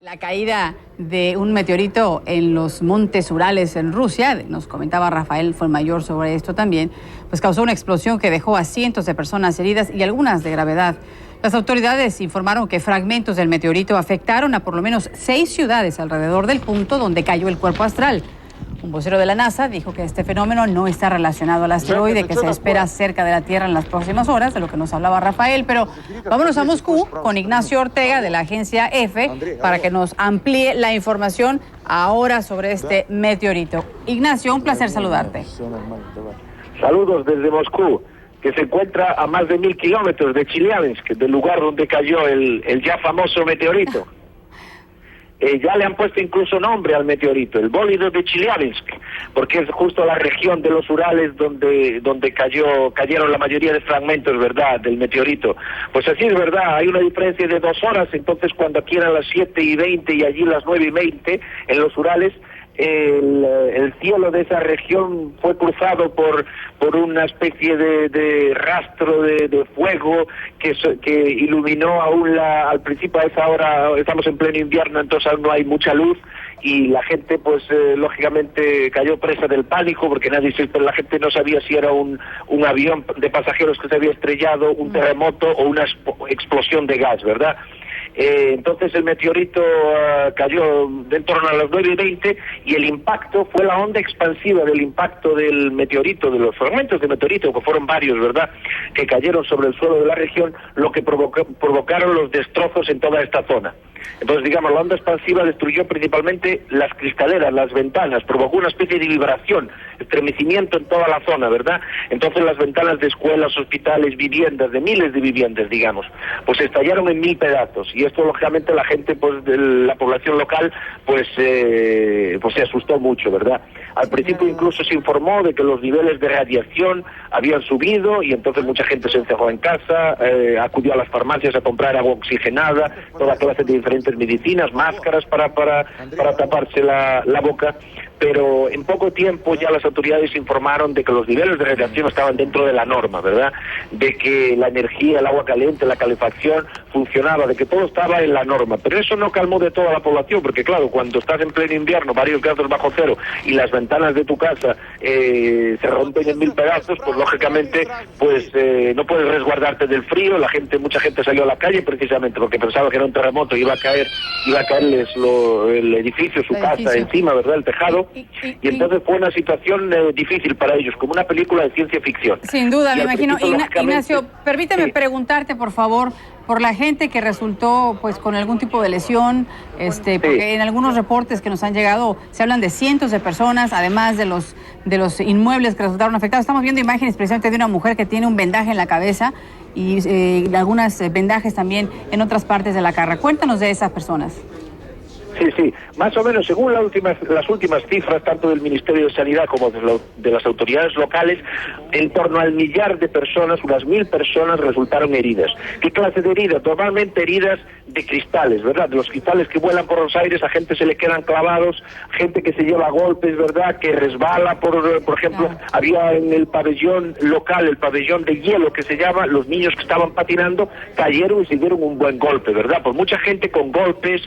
La caída de un meteorito en los montes Urales en Rusia, nos comentaba Rafael Fuenmayor sobre esto también, pues causó una explosión que dejó a cientos de personas heridas y algunas de gravedad. Las autoridades informaron que fragmentos del meteorito afectaron a por lo menos 6 ciudades alrededor del punto donde cayó el cuerpo astral. Un vocero de la NASA dijo que este fenómeno no está relacionado al asteroide que se espera cerca de la Tierra en las próximas horas, de lo que nos hablaba Rafael. Pero vámonos a Moscú con Ignacio Ortega de la agencia EFE para que nos amplíe la información ahora sobre este meteorito. Ignacio, un placer saludarte. Saludos desde Moscú, que se encuentra a más de 1000 kilómetros de Chelyabinsk, del lugar donde cayó el ya famoso meteorito. Ya le han puesto incluso nombre al meteorito, el bólido de Chelyabinsk, porque es justo la región de los Urales donde cayeron la mayoría de fragmentos, ¿verdad?, del meteorito. Pues así es verdad, hay una diferencia de 2 horas, entonces cuando aquí eran las 7:20 y allí las 9:20 en los Urales, el cielo de esa región fue cruzado por una especie de rastro de fuego que iluminó aún al principio. A esa hora estamos en pleno invierno, entonces aún no hay mucha luz y la gente pues lógicamente cayó presa del pánico porque pero la gente no sabía si era un avión de pasajeros que se había estrellado, un terremoto o una explosión de gas, ¿verdad? Entonces el meteorito cayó en torno a las 9:20 y el impacto fue la onda expansiva del impacto del meteorito, de los fragmentos de meteorito, que fueron varios, ¿verdad?, que cayeron sobre el suelo de la región, lo que provocaron los destrozos en toda esta zona. Entonces, digamos, la onda expansiva destruyó principalmente las cristaleras, las ventanas, provocó una especie de vibración, estremecimiento en toda la zona, ¿verdad? Entonces las ventanas de escuelas, hospitales, viviendas, de miles de viviendas, digamos, pues estallaron en 1000 pedazos. Y esto, lógicamente, la gente, pues, de la población local, pues se asustó mucho, ¿verdad? Al principio incluso se informó de que los niveles de radiación habían subido y entonces mucha gente se encerró en casa, acudió a las farmacias a comprar agua oxigenada, toda clase de diferentes medicinas, máscaras para taparse la boca. Pero en poco tiempo ya las autoridades informaron de que los niveles de radiación estaban dentro de la norma, ¿verdad? De que la energía, el agua caliente, la calefacción funcionaba, de que todo estaba en la norma. Pero eso no calmó de toda la población, porque claro, cuando estás en pleno invierno, varios grados bajo cero, y las ventanas de tu casa se rompen en 1000 pedazos, pues lógicamente pues no puedes resguardarte del frío. Mucha gente salió a la calle precisamente porque pensaba que era un terremoto, iba a caerles el edificio, su casa encima, ¿verdad?, el tejado. Y entonces fue una situación difícil para ellos, como una película de ciencia ficción. Sin duda, me imagino. Ignacio, permíteme preguntarte, por favor, por la gente que resultó pues con algún tipo de lesión, porque en algunos reportes que nos han llegado se hablan de cientos de personas, además de los inmuebles que resultaron afectados. Estamos viendo imágenes precisamente de una mujer que tiene un vendaje en la cabeza y algunas vendajes también en otras partes de la cara. Cuéntanos de esas personas. Sí, más o menos, según las últimas cifras, tanto del Ministerio de Sanidad como de las autoridades locales, en torno al 1.000.000 de personas, unas 1000 personas resultaron heridas. ¿Qué clase de heridas? Normalmente heridas de cristales, ¿verdad? De los cristales que vuelan por los aires, a gente se le quedan clavados, gente que se lleva golpes, ¿verdad?, que resbala, por ejemplo, había en el pabellón local, el pabellón de hielo que se llama, los niños que estaban patinando cayeron y se dieron un buen golpe, ¿verdad? Pues mucha gente con golpes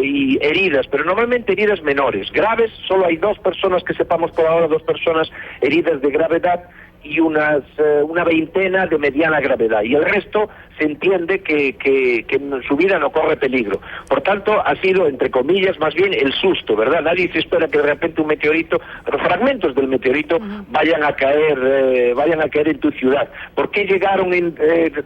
y heridas, pero normalmente heridas menores. Graves, solo hay 2 personas que sepamos por ahora, 2 personas heridas de gravedad y una veintena de mediana gravedad, y el resto se entiende que su vida no corre peligro. Por tanto, ha sido, entre comillas, más bien el susto, ¿verdad? Nadie se espera que de repente un meteorito, los fragmentos del meteorito vayan a caer en tu ciudad. ¿Por qué llegaron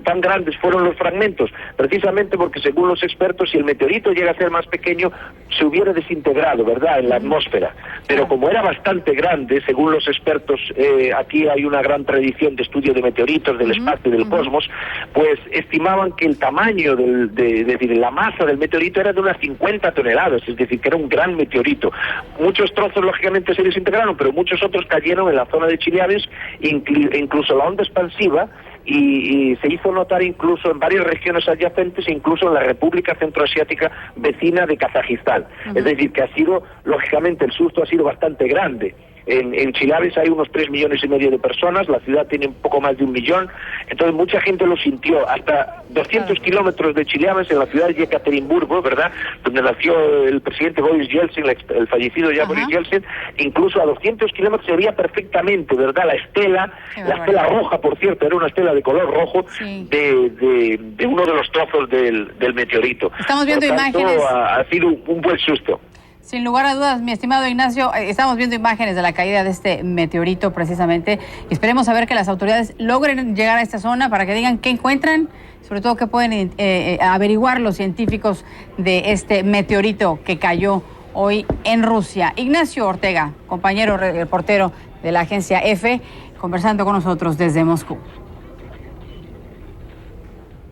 tan grandes fueron los fragmentos? Precisamente porque, según los expertos, si el meteorito llega a ser más pequeño, se hubiera desintegrado, ¿verdad?, en la atmósfera. Pero como era bastante grande, según los expertos, aquí hay una gran tradición de estudio de meteoritos, del espacio y del cosmos, pues estimaban que el tamaño de la masa del meteorito era de unas 50 toneladas, es decir, que era un gran meteorito. Muchos trozos, lógicamente, se desintegraron, pero muchos otros cayeron en la zona de Chelyabinsk, incluso la onda expansiva, y se hizo notar incluso en varias regiones adyacentes, incluso en la República Centroasiática vecina de Kazajistán. Es decir, que ha sido, lógicamente, el susto ha sido bastante grande. En Chelyabinsk hay unos 3,5 millones de personas, la ciudad tiene un poco más de 1 millón, entonces mucha gente lo sintió. Hasta 200 kilómetros de Chelyabinsk, en la ciudad de Yekaterinburgo, ¿verdad?, donde nació el presidente Boris Yeltsin, el fallecido ya Boris Yeltsin, incluso a 200 kilómetros se veía perfectamente, ¿verdad?, la estela roja, por cierto, era una estela de color rojo, de uno de los trozos del meteorito. Estamos viendo por tanto, imágenes. Ha sido un buen susto. Sin lugar a dudas, mi estimado Ignacio, estamos viendo imágenes de la caída de este meteorito precisamente. Esperemos a ver que las autoridades logren llegar a esta zona para que digan qué encuentran, sobre todo qué pueden averiguar los científicos de este meteorito que cayó hoy en Rusia. Ignacio Ortega, compañero reportero de la agencia EFE, conversando con nosotros desde Moscú.